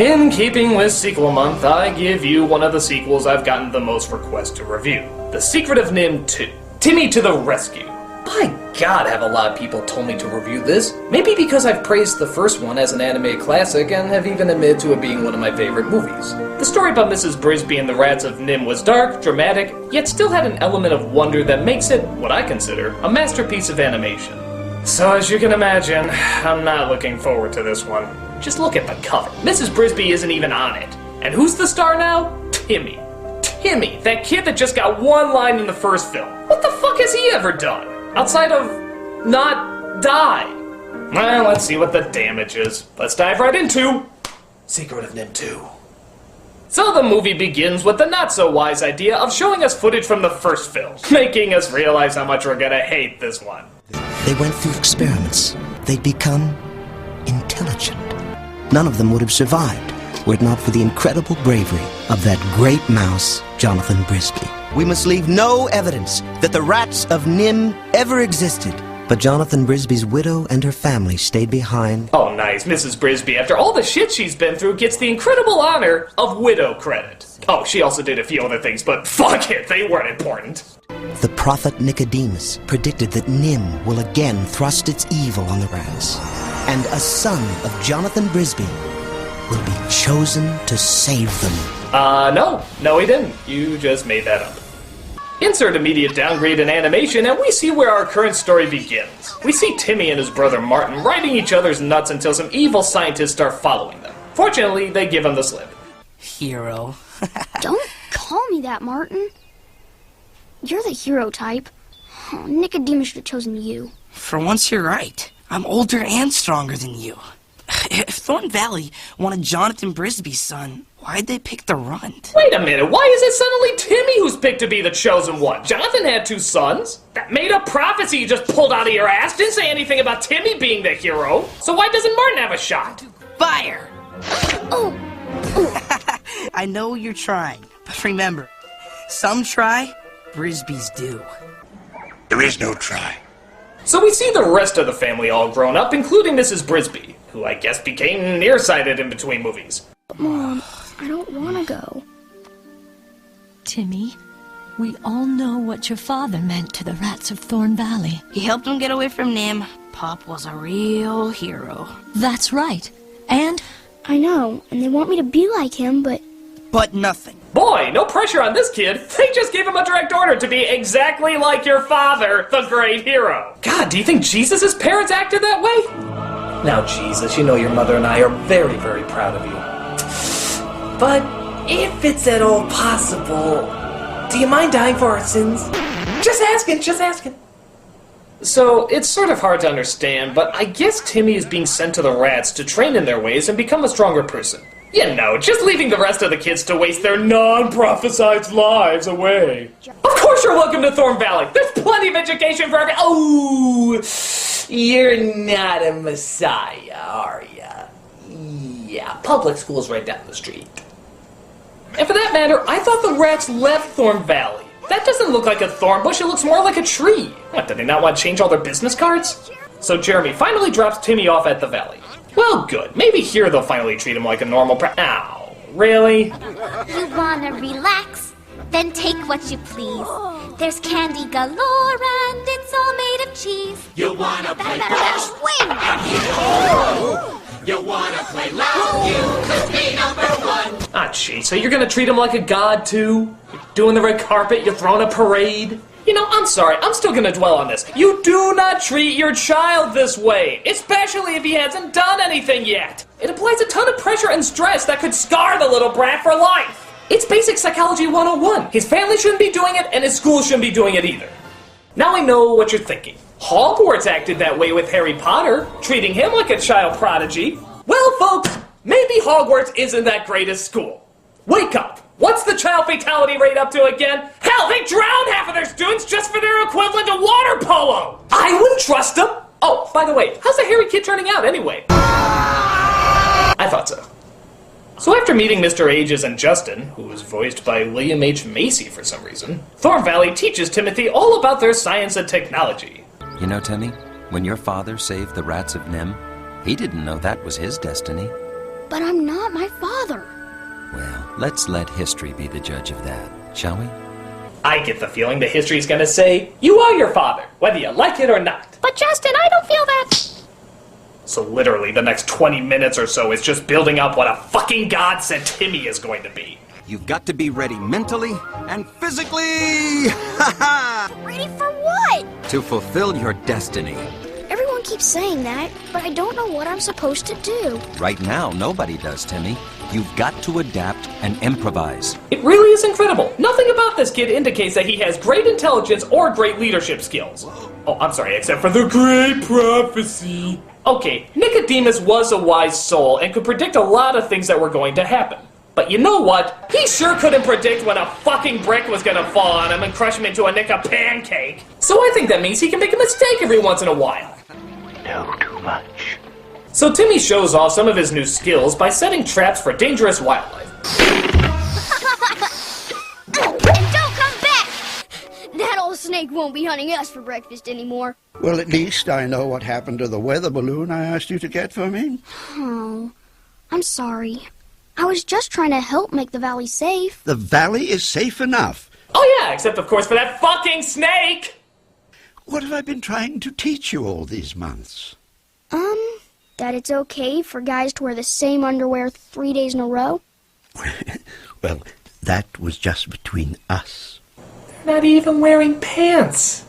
In keeping with sequel month, I give you one of the sequels I've gotten the most requests to review. The Secret of NIMH 2. Timmy to the Rescue. By God, have a lot of people told me to review this. Maybe because I've praised the first one as an anime classic and have even admitted to it being one of my favorite movies. The story about Mrs. Brisby and the Rats of NIMH was dark, dramatic, yet still had an element of wonder that makes it, what I consider, a masterpiece of animation. So as you can imagine, I'm not looking forward to this one. Just look at the cover. Mrs. Brisby isn't even on it. And who's the star now? Timmy. Timmy, that kid that just got one line in the first film. What the fuck has he ever done? Outside of not die. Well, let's see what the damage is. Let's dive right into Secret of NIMH 2. So the movie begins with the not-so-wise idea of showing us footage from the first film, making us realize how much we're gonna hate this one. They went through experiments. They'd become intelligent. None of them would have survived were it not for the incredible bravery of that great mouse, Jonathan Brisby. We must leave no evidence that the rats of NIMH ever existed. But Jonathan Brisby's widow and her family stayed behind. Oh, nice. Mrs. Brisby, after all the shit she's been through, gets the incredible honor of widow credit. Oh, she also did a few other things, but fuck it, they weren't important. The prophet Nicodemus predicted that NIMH will again thrust its evil on the rats. And a son of Jonathan Brisby will be chosen to save them. No, he didn't. You just made that up. Insert immediate downgrade in animation, and we see where our current story begins. We see Timmy and his brother Martin riding each other's nuts until some evil scientists start following them. Fortunately, they give him the slip. Hero. Don't call me that, Martin. You're the hero type. Oh, Nicodemus should have chosen you. For once, you're right. I'm older and stronger than you. If Thorn Valley wanted Jonathan Brisby's son, why'd they pick the runt? Wait a minute, why is it suddenly Timmy who's picked to be the chosen one? Jonathan had 2 sons. That made-up prophecy you just pulled out of your ass didn't say anything about Timmy being the hero. So why doesn't Martin have a shot? Fire! Oh! I know you're trying, but remember, some try, Brisby's do. There is no try. So we see the rest of the family all grown up, including Mrs. Brisby, who I guess became nearsighted in between movies. Mom, I don't want to go. Timmy, we all know what your father meant to the rats of Thorn Valley. He helped them get away from NIMH. Pop was a real hero. That's right. And I know, and they want me to be like him, but nothing. Boy, no pressure on this kid. They just gave him a direct order to be exactly like your father, the great hero. God, do you think Jesus' parents acted that way? Now, Jesus, you know your mother and I are very, very proud of you. But if it's at all possible, do you mind dying for our sins? Just asking. So, it's sort of hard to understand, but I guess Timmy is being sent to the rats to train in their ways and become a stronger person. You know, just leaving the rest of the kids to waste their non-prophesized lives away. Of course you're welcome to Thorn Valley. There's plenty of education for every— Oh, you're not a messiah, are ya? Yeah, public school's right down the street. And for that matter, I thought the rats left Thorn Valley. That doesn't look like a thorn bush, it looks more like a tree. What, did they not want to change all their business cards? So Jeremy finally drops Timmy off at the valley. Well, good. Maybe here they'll finally treat him like a normal Ow. Really? You wanna relax? Then take what you please. There's candy galore and it's all made of cheese. You wanna play Swing! You wanna play loud? You could be #1. Ah, gee, so you're gonna treat him like a god, too? You're doing the red carpet, you're throwing a parade? You know, I'm sorry, I'm still gonna dwell on this. You do not treat your child this way, especially if he hasn't done anything yet. It applies a ton of pressure and stress that could scar the little brat for life. It's basic psychology 101. His family shouldn't be doing it, and his school shouldn't be doing it either. Now I know what you're thinking. Hogwarts acted that way with Harry Potter, treating him like a child prodigy. Well, folks, maybe Hogwarts isn't that great a school. Wake up! What's the child fatality rate up to again? Hell, they drown half of their students just for their equivalent to water polo! I wouldn't trust them! Oh, by the way, how's the hairy kid turning out anyway? I thought so. So after meeting Mr. Ages and Justin, who was voiced by William H. Macy for some reason, Thorn Valley teaches Timothy all about their science and technology. You know, Timmy, when your father saved the rats of NIMH, he didn't know that was his destiny. But I'm not my father. Well, let's let history be the judge of that, shall we? I get the feeling that history's gonna say, you are your father, whether you like it or not. But Justin, I don't feel that. So literally the next 20 minutes or so is just building up what a fucking god said Timmy is going to be. You've got to be ready mentally and physically! Ready for what? To fulfill your destiny. Everyone keeps saying that, but I don't know what I'm supposed to do. Right now, nobody does, Timmy. You've got to adapt and improvise. It really is incredible. Nothing about this kid indicates that he has great intelligence or great leadership skills. Oh, I'm sorry, except for the great prophecy. Okay, Nicodemus was a wise soul and could predict a lot of things that were going to happen. But you know what? He sure couldn't predict when a fucking brick was gonna fall on him and crush him into a nick of pancake. So I think that means he can make a mistake every once in a while. No, too much. So Timmy shows off some of his new skills by setting traps for dangerous wildlife. And don't come back! That old snake won't be hunting us for breakfast anymore. Well, at least I know what happened to the weather balloon I asked you to get for me. Oh, I'm sorry. I was just trying to help make the valley safe. The valley is safe enough. Oh yeah, except of course for that fucking snake! What have I been trying to teach you all these months? That it's okay for guys to wear the same underwear 3 days in a row? Well, that was just between us. They're not even wearing pants.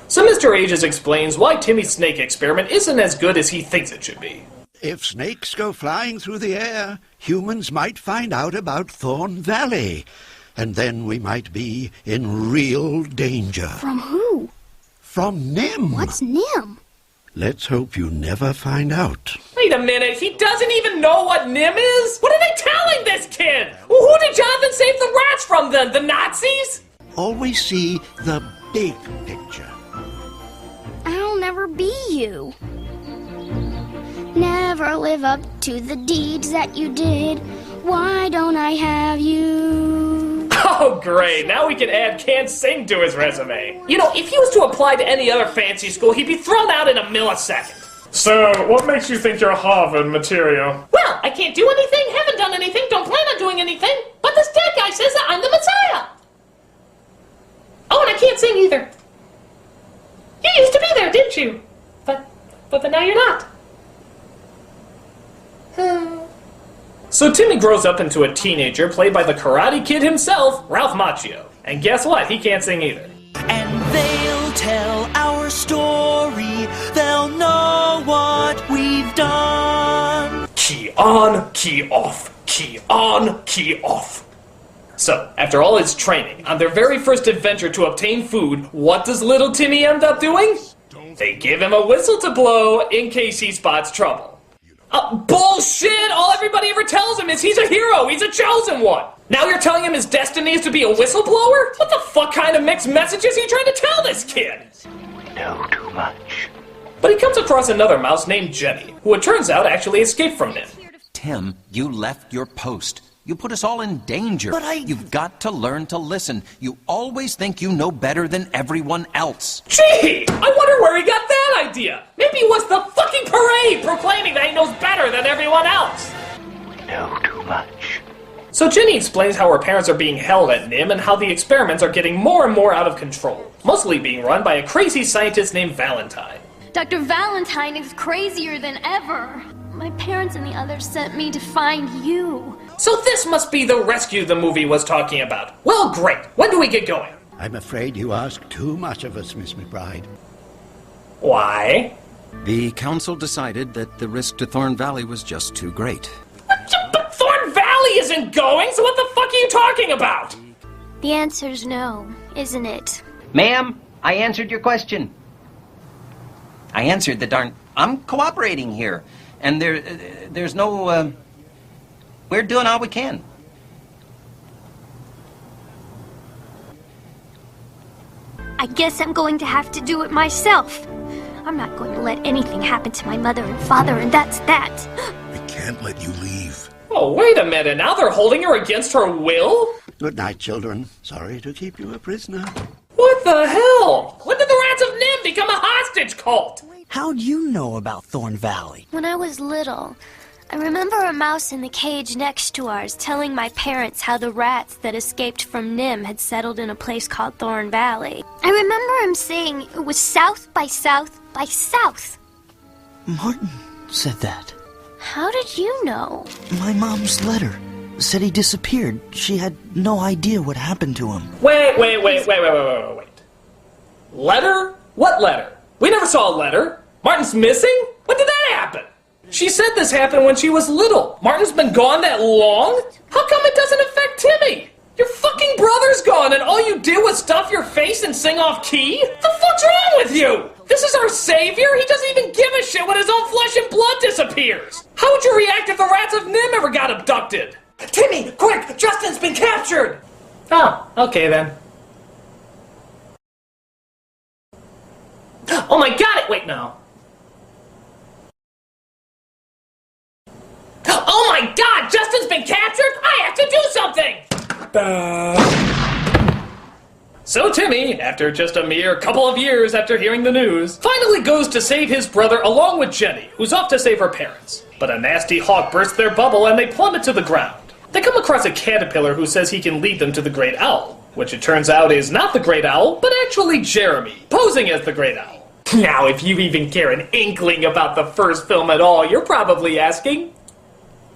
So Mr. Ages explains why Timmy's snake experiment isn't as good as he thinks it should be. If snakes go flying through the air, humans might find out about Thorn Valley. And then we might be in real danger. From who? From Nim. What's Nim? Let's hope you never find out. Wait a minute, he doesn't even know what Nim is? What are they telling this kid? Who did Jonathan save the rats from then? The Nazis? Always see the big picture. I'll never be you. Never live up to the deeds that you did. Why don't I have you? Oh great, now we can add can't sing to his resume. You know, if he was to apply to any other fancy school, he'd be thrown out in a millisecond. So, what makes you think you're Harvard material? Well, I can't do anything, haven't done anything, don't plan on doing anything, but this dead guy says that I'm the Messiah. Oh, and I can't sing either. You used to be there, didn't you? But now you're not. So Timmy grows up into a teenager played by the Karate Kid himself, Ralph Macchio. And guess what? He can't sing either. And they'll tell our story. They'll know what we've done. Key on, key off. Key on, key off. So, after all his training, on their very first adventure to obtain food, what does little Timmy end up doing? They give him a whistle to blow in case he spots trouble. Bullshit! All everybody ever tells him is he's a hero, he's a chosen one! Now you're telling him his destiny is to be a whistleblower? What the fuck kind of mixed messages are you trying to tell this kid? No, too much. But he comes across another mouse named Jenny, who it turns out actually escaped from him. Tim, you left your post. You put us all in danger. But You've got to learn to listen. You always think you know better than everyone else. Gee! I wonder where he got that idea! Maybe it was the fucking parade proclaiming that he knows better than everyone else! No, too much. So Jenny explains how her parents are being held at NIM and how the experiments are getting more and more out of control, mostly being run by a crazy scientist named Valentine. Dr. Valentine is crazier than ever. My parents and the others sent me to find you. So this must be the rescue the movie was talking about. Well, great. When do we get going? I'm afraid you ask too much of us, Miss McBride. Why? The council decided that the risk to Thorn Valley was just too great. But Thorn Valley isn't going, so what the fuck are you talking about? The answer's no, isn't it? Ma'am, I answered your question. I answered the darn... I'm cooperating here. And there's no... We're doing all we can. I guess I'm going to have to do it myself. I'm not going to let anything happen to my mother and father, and that's that. I can't let you leave. Oh, wait a minute. Now they're holding her against her will? Good night, children. Sorry to keep you a prisoner. What the hell? When did the Rats of Nim become a hostage cult? How'd you know about Thorn Valley? When I was little, I remember a mouse in the cage next to ours telling my parents how the rats that escaped from Nim had settled in a place called Thorn Valley. I remember him saying it was south by south by south. Martin said that. How did you know? My mom's letter said he disappeared. She had no idea what happened to him. Wait. Letter? What letter? We never saw a letter. Martin's missing? When did that happen? She said this happened when she was little. Martin's been gone that long? How come it doesn't affect Timmy? Your fucking brother's gone and all you did was stuff your face and sing off key? The fuck's wrong with you? This is our savior? He doesn't even give a shit when his own flesh and blood disappears. How would you react if the rats of Nim ever got abducted? Timmy, quick! Justin's been captured! Oh, okay then. Oh my god, wait, no. Oh my god, Justin's been captured? I have to do something! So Timmy, after just a mere couple of years after hearing the news, finally goes to save his brother along with Jenny, who's off to save her parents. But a nasty hawk bursts their bubble and they plummet to the ground. They come across a caterpillar who says he can lead them to the Great Owl, which it turns out is not the Great Owl, but actually Jeremy, posing as the Great Owl. Now, if you even care an inkling about the first film at all, you're probably asking,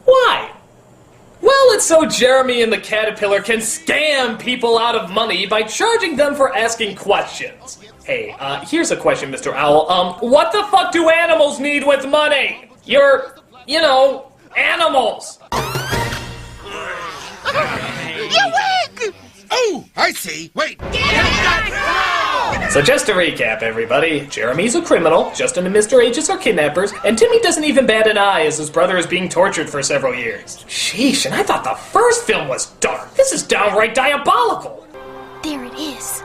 why? Well, it's so Jeremy and the caterpillar can scam people out of money by charging them for asking questions. Hey, here's a question, Mr. Owl. What the fuck do animals need with money? You're, animals. You wig! Oh, I see. Wait. So just to recap, everybody, Jeremy's a criminal, Justin and Mr. H's are kidnappers, and Timmy doesn't even bat an eye as his brother is being tortured for several years. Sheesh, and I thought the first film was dark. This is downright diabolical. There it is.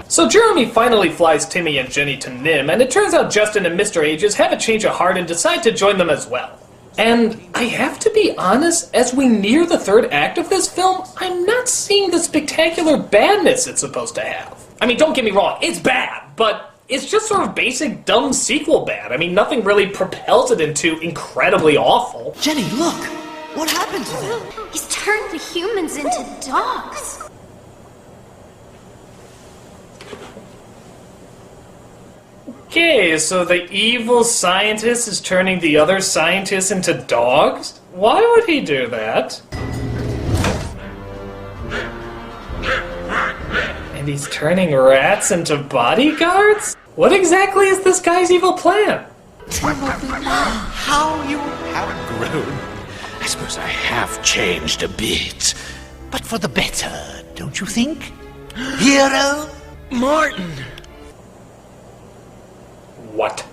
So Jeremy finally flies Timmy and Jenny to Nim, and it turns out Justin and Mr. H's have a change of heart and decide to join them as well. And I have to be honest, as we near the third act of this film, I'm not seeing the spectacular badness it's supposed to have. I mean, don't get me wrong, it's bad, but it's just sort of basic dumb sequel bad. I mean, nothing really propels it into incredibly awful. Jenny, look! What happened to them? He's turned the humans into dogs. Okay, so the evil scientist is turning the other scientists into dogs? Why would he do that? And he's turning rats into bodyguards? What exactly is this guy's evil plan? How you have grown. I suppose I have changed a bit. But for the better, don't you think? Hero? Martin! What?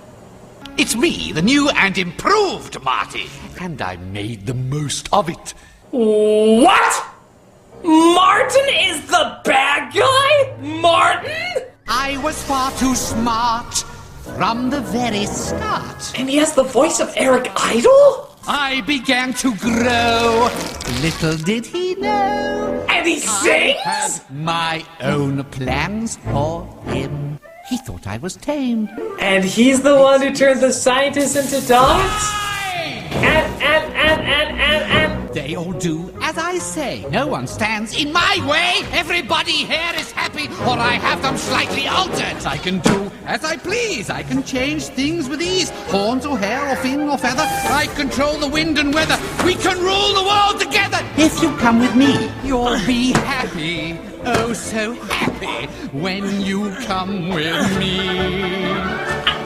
It's me, the new and improved Marty. And I made the most of it. What? Martin is the bad guy? Martin? I was far too smart from the very start. And he has the voice of Eric Idle? I began to grow. Little did he know. And he sings? I had my own plans for him. He thought I was tamed. And he's the one who turned the scientists into dogs? And they all do as I say. No one stands in my way. Everybody here is happy, or I have them slightly altered. I can do as I please. I can change things with ease. Horns or hair or fin or feather. I control the wind and weather. We can rule the world together. If you come with me, you'll be happy. Oh, so happy when you come with me.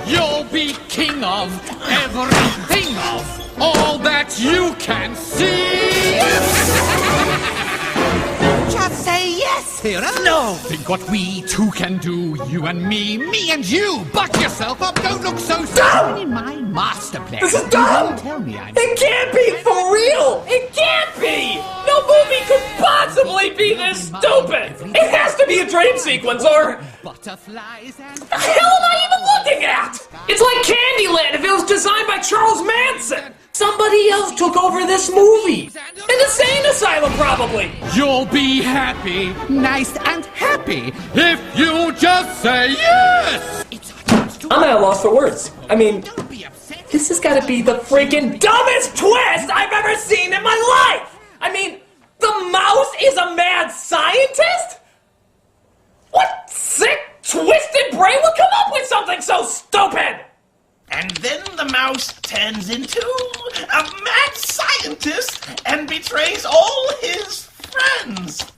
You'll be king of everything of all that you can see. Just say yes, hero. No. Think what we two can do, you and me and you. Buck yourself up, don't look so sad. In my master plan. This is dumb. Tell me it can't be for real. It can't be. No movie could possibly be this stupid. It has to be a dream sequence or... Butterflies and... The hell am I even looking at? It's like Candyland if it was designed by Charles Manson. Somebody else took over this movie. An insane asylum, probably. You'll be happy, nice and happy, if you just say yes. I'm at a loss for words. I mean, don't be upset. This has got to be the freaking dumbest twist I've ever seen in my life! I mean, the mouse is a mad scientist? What sick, twisted brain would come up with something so stupid? And then the mouse turns into a mad scientist and betrays all his friends.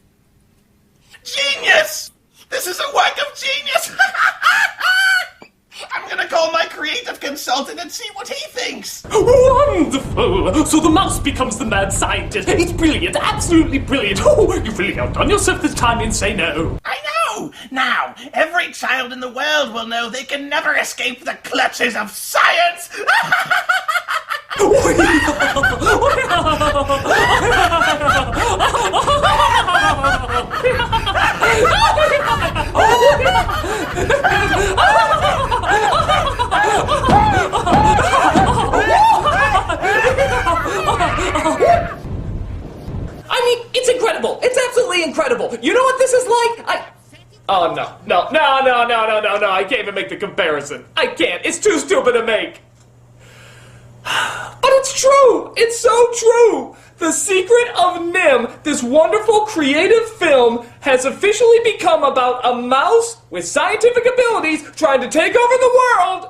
Genius! This is a work of genius! I'm gonna call my creative consultant and see what he thinks. Wonderful! So the mouse becomes the mad scientist. It's brilliant, absolutely brilliant. Oh, you've really outdone yourself this time, Insano. I know! Now, every child in the world will know they can never escape the clutches of science! I mean, it's incredible. It's absolutely incredible. You know what this is like? Oh, no. I can't even make the comparison. I can't. It's too stupid to make. But it's true. It's so true. The Secret of Nim, this wonderful creative film, has officially become about a mouse with scientific abilities trying to take over the world.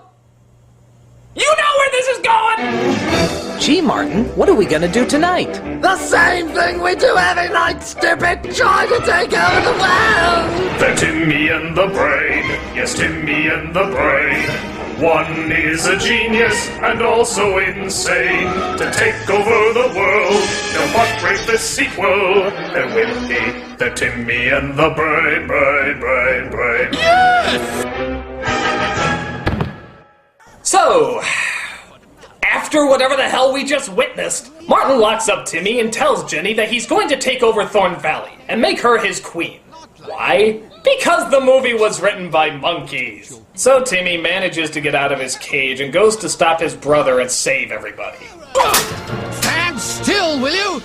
You know where this is going! Gee, Martin, what are we gonna do tonight? The same thing we do every night, stupid! Trying to take over the world! The Timmy and the Brain. Yes, Timmy and the Brain. One is a genius and also insane. To take over the world, they'll not break the sequel. There will be the Timmy and the Brain. Yes! So, after whatever the hell we just witnessed, Martin locks up Timmy and tells Jenny that he's going to take over Thorn Valley and make her his queen. Why? Because the movie was written by monkeys. So Timmy manages to get out of his cage and goes to stop his brother and save everybody. Stand still, will you?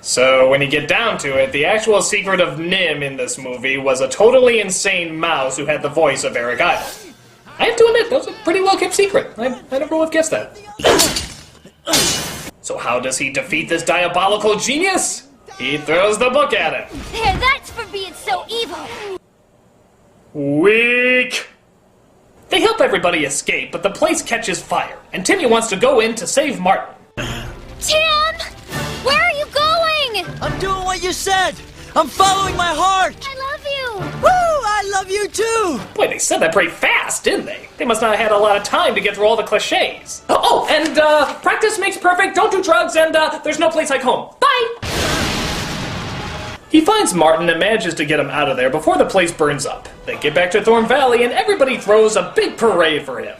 So when you get down to it, the actual secret of Nim in this movie was a totally insane mouse who had the voice of Eric Idle. I have to admit, that was a pretty well-kept secret. I never would have guessed that. So how does he defeat this diabolical genius? He throws the book at him. There, that's for being so evil. Weak. They help everybody escape, but the place catches fire, and Timmy wants to go in to save Martin. Tim! Where are you going? I'm doing what you said! I'm following my heart! I love you! Woo! I love you too! Boy, they said that pretty fast, didn't they? They must not have had a lot of time to get through all the cliches. Oh, and practice makes perfect, don't do drugs, and there's no place like home. Bye! He finds Martin and manages to get him out of there before the place burns up. They get back to Thorn Valley and everybody throws a big parade for him.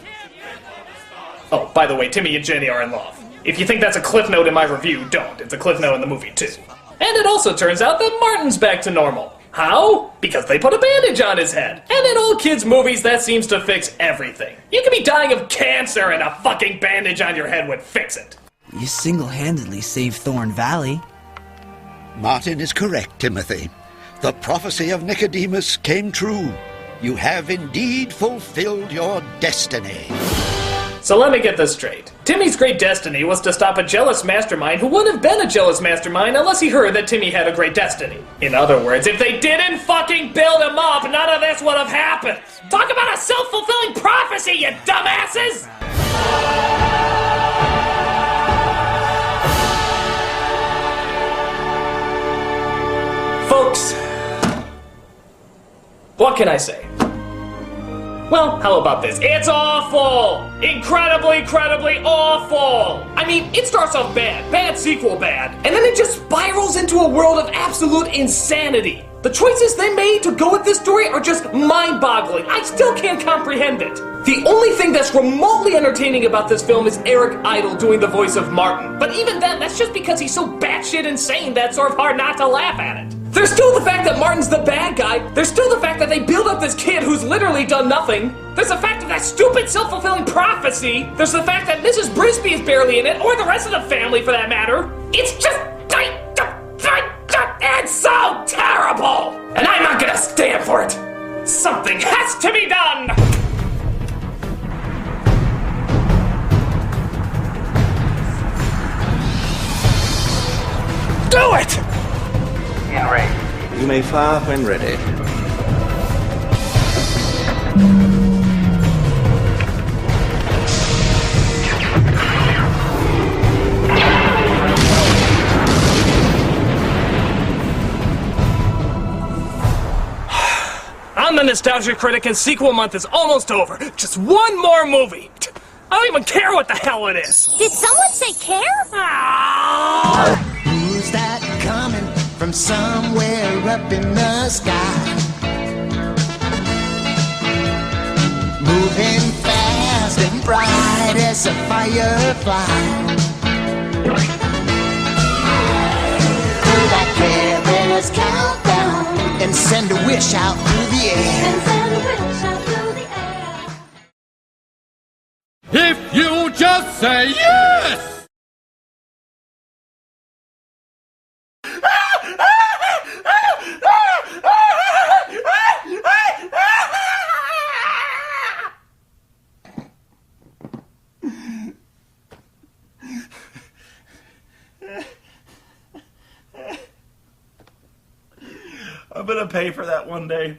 Oh, by the way, Timmy and Jenny are in love. If you think that's a cliff note in my review, don't. It's a cliff note in the movie, too. And it also turns out that Martin's back to normal. How? Because they put a bandage on his head. And in all kids' movies, that seems to fix everything. You could be dying of cancer and a fucking bandage on your head would fix it. You single-handedly saved Thorn Valley. Martin is correct, Timothy. The prophecy of Nicodemus came true. You have indeed fulfilled your destiny. So let me get this straight. Timmy's great destiny was to stop a jealous mastermind who wouldn't have been a jealous mastermind unless he heard that Timmy had a great destiny. In other words, if they didn't fucking build him up, none of this would have happened. Talk about a self-fulfilling prophecy, you dumbasses! Folks, what can I say? Well, how about this? It's awful! Incredibly awful! I mean, it starts off bad sequel bad, and then it just spirals into a world of absolute insanity. The choices they made to go with this story are just mind-boggling. I still can't comprehend it. The only thing that's remotely entertaining about this film is Eric Idle doing the voice of Martin. But even then, that's just because he's so batshit insane that it's sort of hard not to laugh at it. There's still the fact that Martin's the bad guy. There's still the fact that they build up this kid who's literally done nothing. There's the fact of that stupid self-fulfilling prophecy. There's the fact that Mrs. Brisby is barely in it, or the rest of the family for that matter. It's just... it's so terrible! And I'm not gonna stand for it. Something has to be done! do it! In range. You may fire when ready. I'm the Nostalgia Critic, and sequel month is almost over. Just one more movie. I don't even care what the hell it is. Did someone say care? Who's that coming from somewhere up in the sky? Moving fast and bright as a firefly. Through that careless countdown and send a wish out through the air. If you just say yes! I'm gonna pay for that one day.